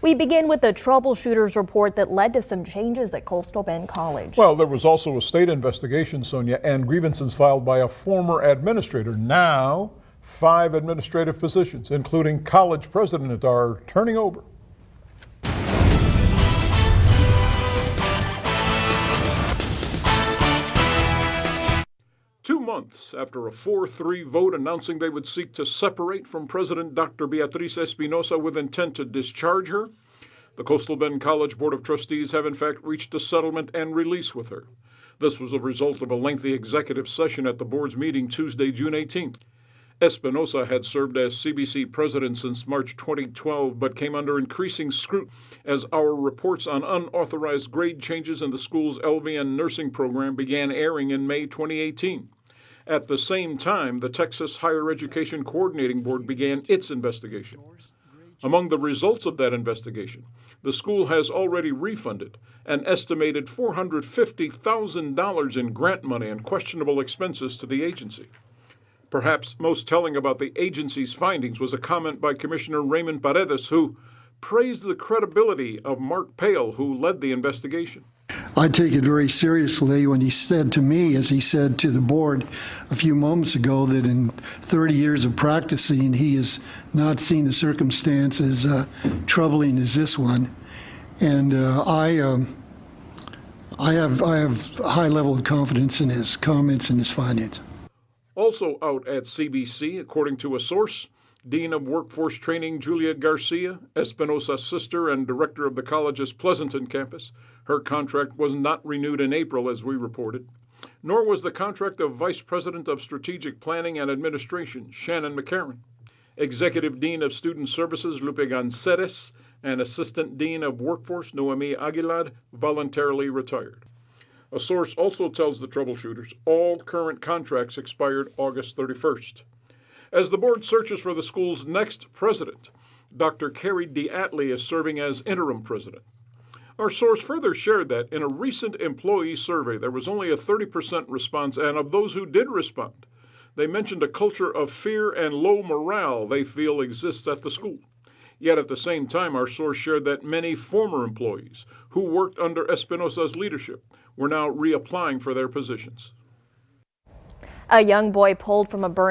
We begin with the Troubleshooters report that led to some changes at Coastal Bend College. Well, there was also a state investigation, Sonia, and grievances filed by a former administrator. Now, 5 administrative positions, including college president, are turning over. Two months after a 4-3 vote announcing they would seek to separate from President Dr. Beatriz Espinosa with intent to discharge her, the Coastal Bend College Board of Trustees have in fact reached a settlement and release with her. This was a result of a lengthy executive session at the board's meeting Tuesday, June 18th. Espinosa had served as CBC president since March 2012, but came under increasing scrutiny as our reports on unauthorized grade changes in the school's LVN nursing program began airing in May 2018. At the same time, the Texas Higher Education Coordinating Board began its investigation. Among the results of that investigation, the school has already refunded an estimated $450,000 in grant money and questionable expenses to the agency. Perhaps most telling about the agency's findings was a comment by Commissioner Raymond Paredes, who praised the credibility of Mark Pale, who led the investigation. I take it very seriously when he said to me, as he said to the board a few moments ago, that in 30 years of practicing, he has not seen a circumstance as troubling as this one. And I have a high level of confidence in his comments and his findings. Also out at CBC, according to a source, Dean of Workforce Training Julia Garcia, Espinosa's sister and director of the college's Pleasanton campus. Her contract was not renewed in April, as we reported, nor was the contract of Vice President of Strategic Planning and Administration, Shannon McCarran. Executive Dean of Student Services, Lupe Ganceres, and Assistant Dean of Workforce, Noemi Aguilar, voluntarily retired. A source also tells the Troubleshooters all current contracts expired August 31st. As the board searches for the school's next president, Dr. Carrie DeAtley is serving as interim president. Our source further shared that in a recent employee survey, there was only a 30% response, and of those who did respond, they mentioned a culture of fear and low morale they feel exists at the school. Yet at the same time, our source shared that many former employees who worked under Espinosa's leadership were now reapplying for their positions. A young boy pulled from a burning